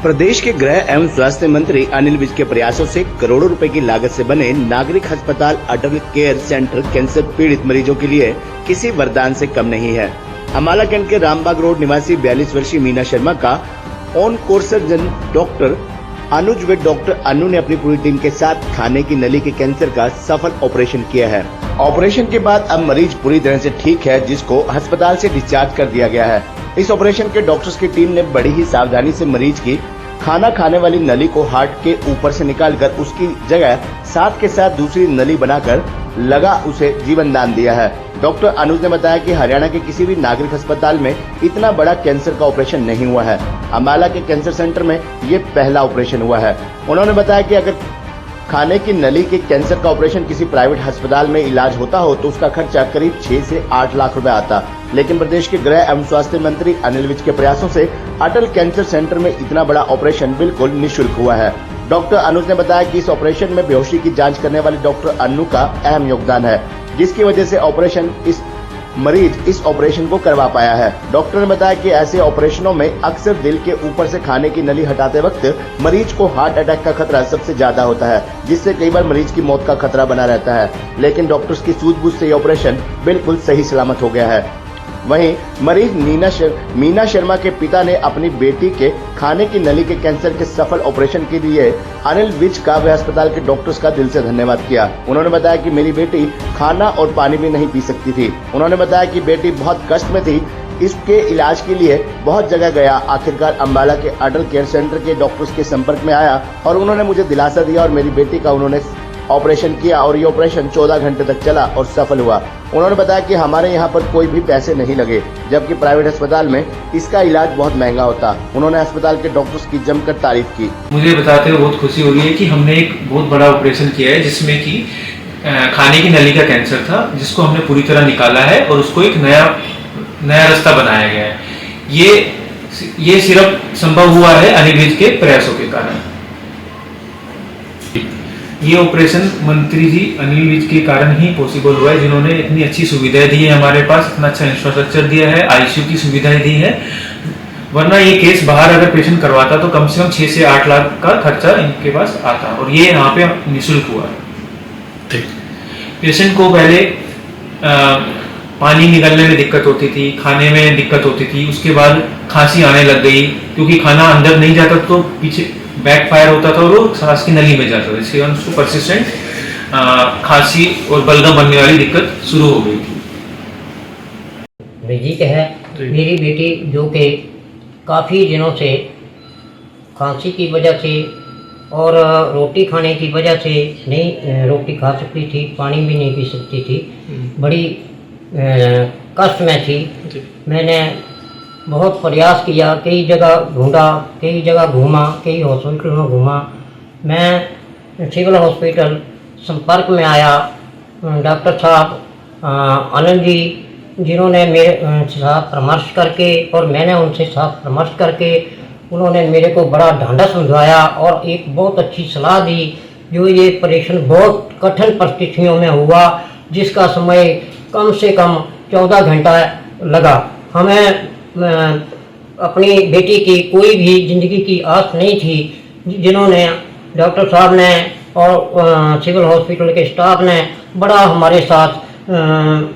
प्रदेश के गृह एवं स्वास्थ्य मंत्री अनिल विज के प्रयासों से करोड़ों रुपए की लागत से बने नागरिक अस्पताल अटल केयर सेंटर कैंसर पीड़ित मरीजों के लिए किसी वरदान से कम नहीं है। अम्बाला कैंट के रामबाग रोड निवासी 42 वर्षीय मीना शर्मा का ऑन कोर्स सर्जन डॉक्टर अनुज व डॉक्टर अनु ने अपनी पूरी टीम के साथ खाने की नली के कैंसर का सफल ऑपरेशन किया है। ऑपरेशन के बाद अब मरीज पूरी तरह से ठीक है, जिसको अस्पताल से डिस्चार्ज कर दिया गया है। इस ऑपरेशन के डॉक्टर्स की टीम ने बड़ी ही सावधानी से मरीज की खाना खाने वाली नली को हार्ट के ऊपर से निकालकर उसकी जगह साथ के साथ दूसरी नली बनाकर उसे जीवन दान दिया है। डॉक्टर अनुज ने बताया कि हरियाणा के किसी भी नागरिक अस्पताल में इतना बड़ा कैंसर का ऑपरेशन नहीं हुआ है। अम्बाला के कैंसर सेंटर में ये पहला ऑपरेशन हुआ है। उन्होंने बताया कि अगर खाने की नली के कैंसर का ऑपरेशन किसी प्राइवेट अस्पताल में इलाज होता हो तो उसका खर्चा करीब 6 से 8 लाख रुपए आता, लेकिन प्रदेश के गृह एवं स्वास्थ्य मंत्री अनिल विज के प्रयासों से अटल कैंसर सेंटर में इतना बड़ा ऑपरेशन बिल्कुल निःशुल्क हुआ है। डॉक्टर अनुज ने बताया कि इस ऑपरेशन में बेहोशी की जांच करने वाले डॉक्टर अनु का अहम योगदान है, जिसकी वजह से मरीज इस ऑपरेशन को करवा पाया है। डॉक्टर ने बताया कि ऐसे ऑपरेशनों में अक्सर दिल के ऊपर से खाने की नली हटाते वक्त मरीज को हार्ट अटैक का खतरा सबसे ज्यादा होता है, जिससे कई बार मरीज की मौत का खतरा बना रहता है, लेकिन डॉक्टर्स की सूझबूझ से ये ऑपरेशन बिल्कुल सही सलामत हो गया है। वहीं मरीज मीना शर्मा के पिता ने अपनी बेटी के खाने की नली के कैंसर के सफल ऑपरेशन के लिए अनिल विज का व अस्पताल के डॉक्टर्स का दिल से धन्यवाद किया। उन्होंने बताया कि मेरी बेटी खाना और पानी भी नहीं पी सकती थी। उन्होंने बताया कि बेटी बहुत कष्ट में थी, इसके इलाज के लिए बहुत जगह गया, आखिरकार अम्बाला के अटल केयर सेंटर के डॉक्टर्स के संपर्क में आया और उन्होंने मुझे दिलासा दिया और मेरी बेटी का उन्होंने ऑपरेशन किया और ये ऑपरेशन 14 घंटे तक चला और सफल हुआ। उन्होंने बताया कि हमारे यहाँ पर कोई भी पैसे नहीं लगे, जबकि प्राइवेट अस्पताल में इसका इलाज बहुत महंगा होता। उन्होंने अस्पताल के डॉक्टर्स की जमकर तारीफ की। मुझे बताते हुए बहुत खुशी हो रही है कि हमने एक बहुत बड़ा ऑपरेशन किया है, जिसमें कि खाने की नली का कैंसर था, जिसको हमने पूरी तरह निकाला है और उसको एक नया रास्ता बनाया गया है। ये सिर्फ संभव हुआ है अनिल विज के प्रयासों के कारण। ये ऑपरेशन मंत्री जी अनिल विज के कारण ही पॉसिबल हुआ है, जिन्होंने इतनी अच्छी सुविधाएं दी है, हमारे पास इतना अच्छा इंफ्रास्ट्रक्चर दिया है, आईसीयू की सुविधाएं दी है। वरना ये केस बाहर अगर पेशेंट करवाता तो कम से कम 6 से 8 लाख का खर्चा इनके पास आता, और ये यहाँ पे निःशुल्क हुआ है। पेशेंट को पहले पानी निकलने में दिक्कत होती थी, खाने में दिक्कत होती थी, उसके बाद खांसी आने लग गई, क्योंकि खाना अंदर नहीं जाता तो पीछे बैक फायर होता था और वो सांस की नली में जाता था, इसके कारण उसको परसिस्टेंट खांसी और बलगम बनने वाली दिक्कत शुरू हो गई थी। रिजिक है मेरी बेटी, जो कि काफ़ी दिनों से खांसी की वजह से और रोटी खाने की वजह से नहीं रोटी खा सकती थी, पानी भी नहीं पी सकती थी, बड़ी कष्ट में थी। मैंने बहुत प्रयास किया, कई जगह ढूंढा, कई जगह घूमा, कई हॉस्पिटल में घूमा। मैं सिविल हॉस्पिटल संपर्क में आया, डॉक्टर साहब आनंद जी, जिन्होंने मेरे साथ परामर्श करके और मैंने उनसे साथ परामर्श करके उन्होंने मेरे को बड़ा ढांढा समझाया और एक बहुत अच्छी सलाह दी। जो ये ऑपरेशन बहुत कठिन परिस्थितियों में हुआ, जिसका समय कम से कम 14 घंटा लगा। हमें अपनी बेटी की कोई भी ज़िंदगी की आस नहीं थी, जिन्होंने डॉक्टर साहब ने और सिविल हॉस्पिटल के स्टाफ ने बड़ा हमारे साथ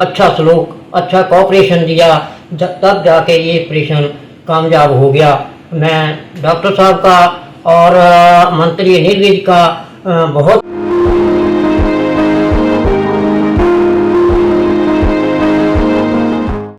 अच्छा सलूक, अच्छा कोऑपरेशन दिया, तब जाके ये ऑपरेशन कामयाब हो गया। मैं डॉक्टर साहब का और मंत्री अनिल विज का बहुत